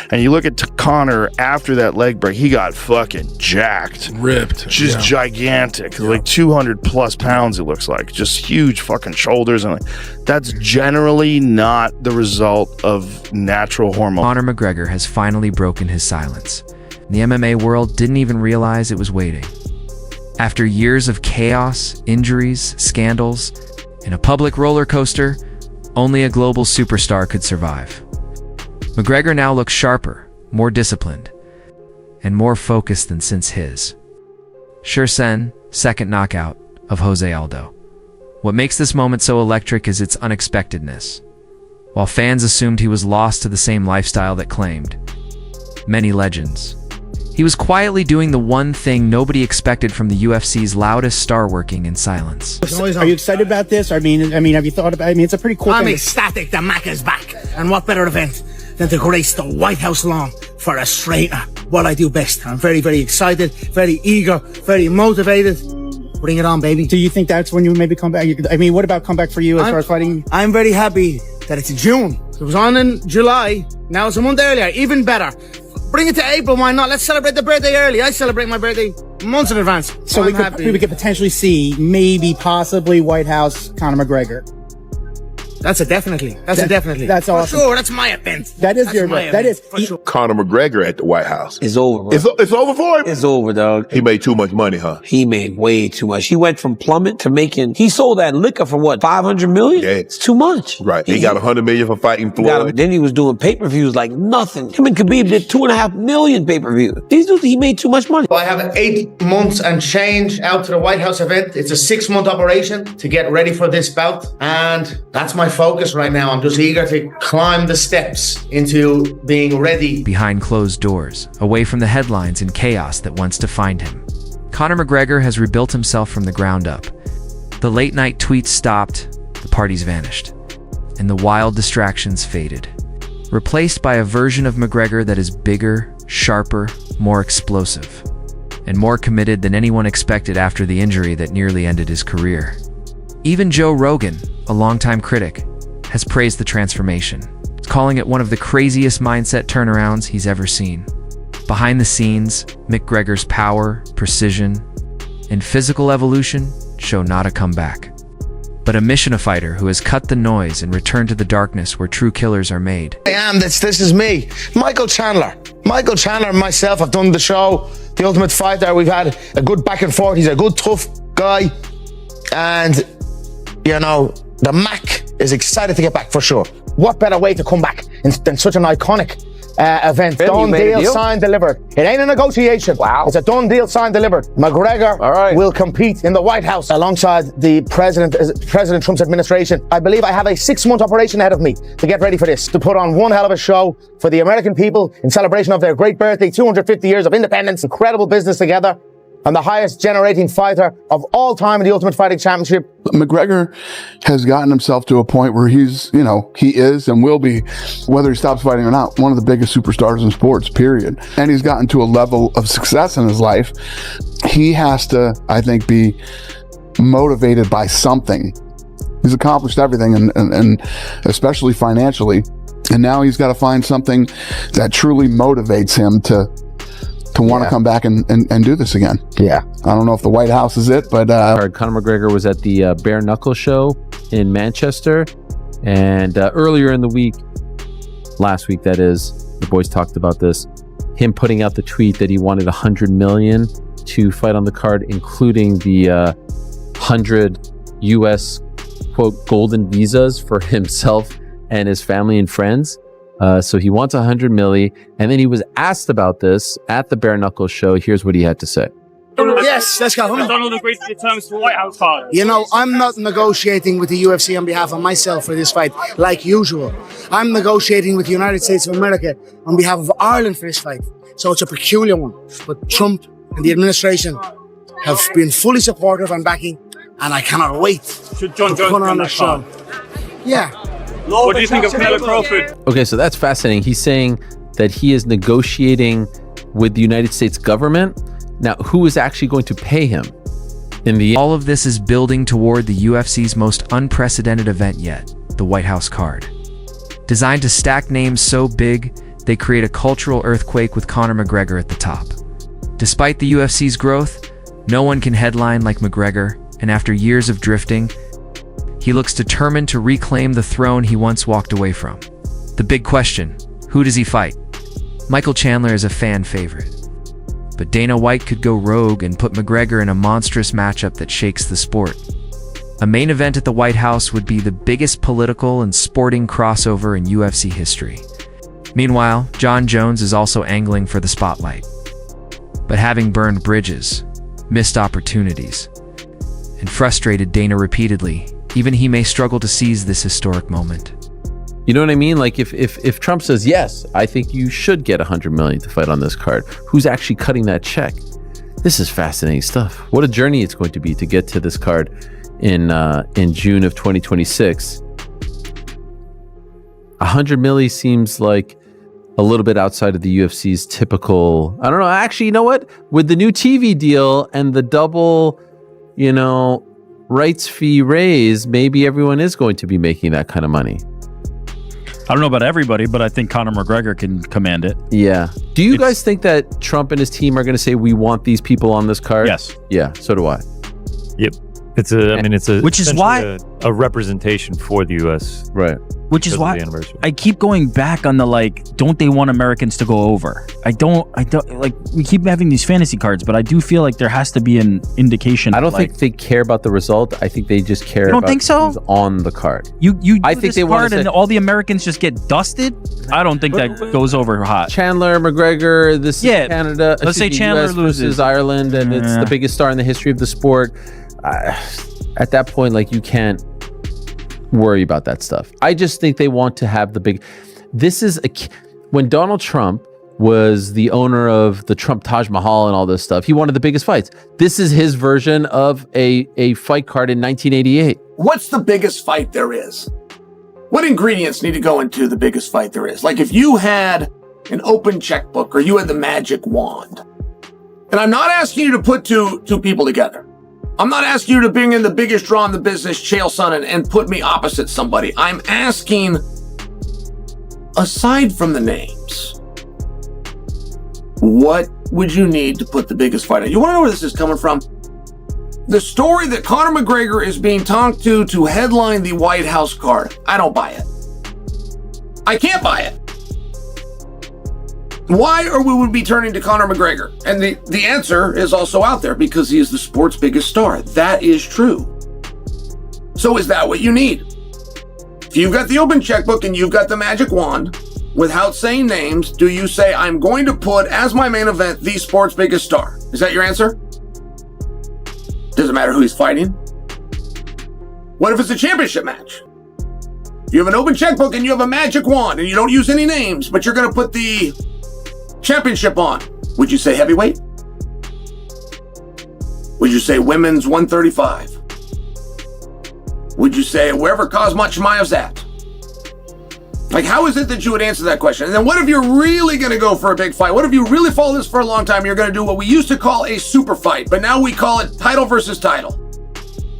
And you look at Conor after that leg break, he got fucking jacked. Ripped. Just gigantic. Like 200 plus pounds, it looks like. Just huge fucking shoulders. And that's generally not the result of natural hormone. Conor McGregor has finally broken his silence. The MMA world didn't even realize it was waiting. After years of chaos, injuries, scandals, and a public roller coaster, only a global superstar could survive. McGregor now looks sharper, more disciplined, and more focused than since his second knockout of Jose Aldo. What makes this moment so electric is its unexpectedness. While fans assumed he was lost to the same lifestyle that claimed many legends, he was quietly doing the one thing nobody expected from the UFC's loudest star, working in silence. Are you excited about this? I mean, have you thought about? I mean, it's a pretty cool. I'm ecstatic that Mac is back, and what better event than to grace the White House lawn for a straightener? What I do best. I'm very, very excited, very eager, very motivated. Bring it on, baby. Do you think that's when you maybe come back? I mean, what about come back for you as far as fighting? I'm very happy that it's June. It was on in July. Now it's a month earlier. Even better. Bring it to April, why not? Let's celebrate the birthday early. I celebrate my birthday months in advance. So we could potentially see, maybe, possibly, White House Conor McGregor. That's a definitely. That's awesome. For sure, that's my event. That is your event. That is for sure. Conor McGregor at the White House. It's over, bro. It's over for him? It's over, dog. He made too much money, huh? He made way too much. He went from plummet to making, he sold that liquor for what, 500 million? Yeah. It's too much. Right. He got 100 million for fighting Floyd. Then he was doing pay-per-views like nothing. Him and Khabib did 2.5 million pay-per-views. These dudes, he made too much money. I have 8 months and change out to the White House event. It's a 6-month operation to get ready for this bout. And that's my focus right now. I'm just eager to climb the steps into being ready. Behind closed doors, away from the headlines and chaos that once defined him, Conor McGregor has rebuilt himself from the ground up. The late-night tweets stopped, the parties vanished, and the wild distractions faded, replaced by a version of McGregor that is bigger, sharper, more explosive, and more committed than anyone expected after the injury that nearly ended his career. Even Joe Rogan, a longtime critic, has praised the transformation, calling it one of the craziest mindset turnarounds he's ever seen. Behind the scenes, McGregor's power, precision, and physical evolution show not a comeback, but a mission a fighter who has cut the noise and returned to the darkness where true killers are made. This is me, Michael Chandler. Michael Chandler and myself have done the show, The Ultimate Fighter. We've had a good back and forth. He's a good, tough guy. And, you know, the Mac is excited to get back for sure. What better way to come back than such an iconic event? Done deal, signed, delivered. It ain't a negotiation. Wow. It's a done deal, signed, delivered. McGregor will compete in the White House alongside the President Trump's administration. I believe I have a 6-month operation ahead of me to get ready for this, to put on one hell of a show for the American people in celebration of their great birthday, 250 years of independence, incredible business together. I'm the highest generating fighter of all time in the Ultimate Fighting Championship. McGregor has gotten himself to a point where he's, you know, he is and will be, whether he stops fighting or not, one of the biggest superstars in sports, period. And he's gotten to a level of success in his life. He has to, I think, be motivated by something. He's accomplished everything, and especially financially. And now he's got to find something that truly motivates him to want to come back and do this again. Yeah. I don't know if the White House is it, but Conor McGregor was at the Bare Knuckle show in Manchester, and earlier in the week, last week that is, the boys talked about this, him putting out the tweet that he wanted 100 million to fight on the card, including the 100 US quote golden visas for himself and his family and friends. So he wants 100 milli, and then he was asked about this at the Bare Knuckle show. Here's what he had to say. Yes, let's go. Donald agreed to the terms for White House card. You know, I'm not negotiating with the UFC on behalf of myself for this fight, like usual. I'm negotiating with the United States of America on behalf of Ireland for this fight. So it's a peculiar one. But Trump and the administration have been fully supportive and backing, and I cannot wait Should John to Jones put be on on the that show. card? Yeah. What do you think of Canelo Crawford? Okay, so that's fascinating. He's saying that he is negotiating with the United States government. Now, who is actually going to pay him? All of this is building toward the UFC's most unprecedented event yet, the White House card. Designed to stack names so big, they create a cultural earthquake with Conor McGregor at the top. Despite the UFC's growth, no one can headline like McGregor, and after years of drifting, he looks determined to reclaim the throne he once walked away from. The big question, who does he fight? Michael Chandler is a fan favorite. But Dana White could go rogue and put McGregor in a monstrous matchup that shakes the sport. A main event at the White House would be the biggest political and sporting crossover in UFC history. Meanwhile, Jon Jones is also angling for the spotlight. But having burned bridges, missed opportunities, and frustrated Dana repeatedly, even he may struggle to seize this historic moment. You know what I mean? Like if Trump says, yes, I think you should get $100 million to fight on this card, who's actually cutting that check? This is fascinating stuff. What a journey it's going to be to get to this card in June of 2026. $100 million seems like a little bit outside of the UFC's typical, I don't know, actually, you know what? With the new TV deal and the double, rights fee raise, maybe everyone is going to be making that kind of money. I don't know about everybody, but I think Conor McGregor can command it. Yeah. Do you guys think that Trump and his team are going to say, we want these people on this card? Yes. Yeah, so do I. Yep. It's a which is why a representation for the U.S. Right. Which is why I keep going back on the don't they want Americans to go over? I don't we keep having these fantasy cards, but I do feel like there has to be an indication. I don't think they care about the result. I think they just care about who's on the card. I think they want and all the Americans just get dusted. I don't think that goes over hot. Chandler, McGregor, this is Canada. Let's say Chandler US loses versus Ireland, and it's the biggest star in the history of the sport. At that point, you can't worry about that stuff. I just think they want to have the big. When Donald Trump was the owner of the Trump Taj Mahal and all this stuff, he wanted the biggest fights. This is his version of a fight card in 1988. What's the biggest fight there is? What ingredients need to go into the biggest fight there is? Like if you had an open checkbook or you had the magic wand, and I'm not asking you to put two people together. I'm not asking you to bring in the biggest draw in the business, Chael Sonnen, and put me opposite somebody. I'm asking, aside from the names, what would you need to put the biggest fight on? You want to know where this is coming from? The story that Conor McGregor is being talked to headline the White House card. I don't buy it. I can't buy it. Why are we be turning to Conor McGregor? And the answer is also out there, because he is the sport's biggest star. That is true. So is that what you need? If you've got the open checkbook and you've got the magic wand, without saying names, do you say, I'm going to put as my main event the sport's biggest star? Is that your answer? Does it matter who he's fighting? What if it's a championship match? You have an open checkbook and you have a magic wand and you don't use any names, but you're going to put the championship on. Would you say heavyweight? Would you say women's 135? Would you say wherever Kazmat Chimaev's at? How is it that you would answer that question? And then what if you're really going to go for a big fight? What if you really follow this for a long time? You're going to do what we used to call a super fight, but now we call it title versus title.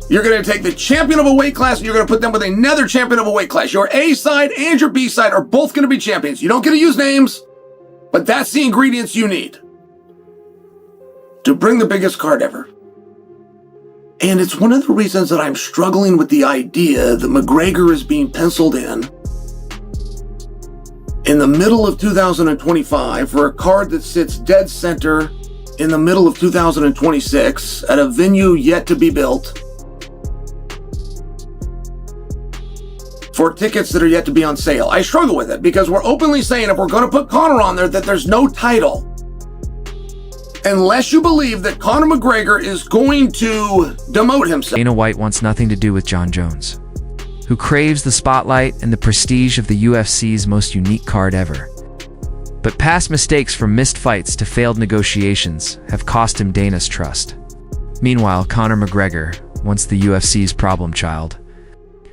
You're going to take the champion of a weight class and you're going to put them with another champion of a weight class. Your A side and your B side are both going to be champions. You don't get to use names, but that's the ingredients you need to bring the biggest card ever. And it's one of the reasons that I'm struggling with the idea that McGregor is being penciled in the middle of 2025 for a card that sits dead center in the middle of 2026 at a venue yet to be built for tickets that are yet to be on sale. I struggle with it because we're openly saying if we're going to put Conor on there that there's no title unless you believe that Conor McGregor is going to demote himself. Dana White wants nothing to do with Jon Jones, who craves the spotlight and the prestige of the UFC's most unique card ever. But past mistakes from missed fights to failed negotiations have cost him Dana's trust. Meanwhile, Conor McGregor, once the UFC's problem child,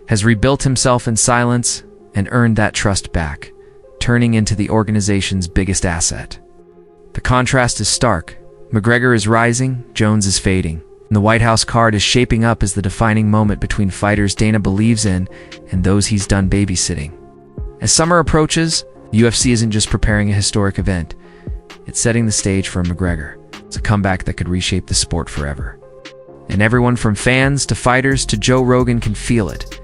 has rebuilt himself in silence and earned that trust back, turning into the organization's biggest asset. The contrast is stark. McGregor is rising, Jones is fading. And the White House card is shaping up as the defining moment between fighters Dana believes in and those he's done babysitting. As summer approaches, UFC isn't just preparing a historic event. It's setting the stage for McGregor. It's a comeback that could reshape the sport forever. And everyone from fans to fighters to Joe Rogan can feel it.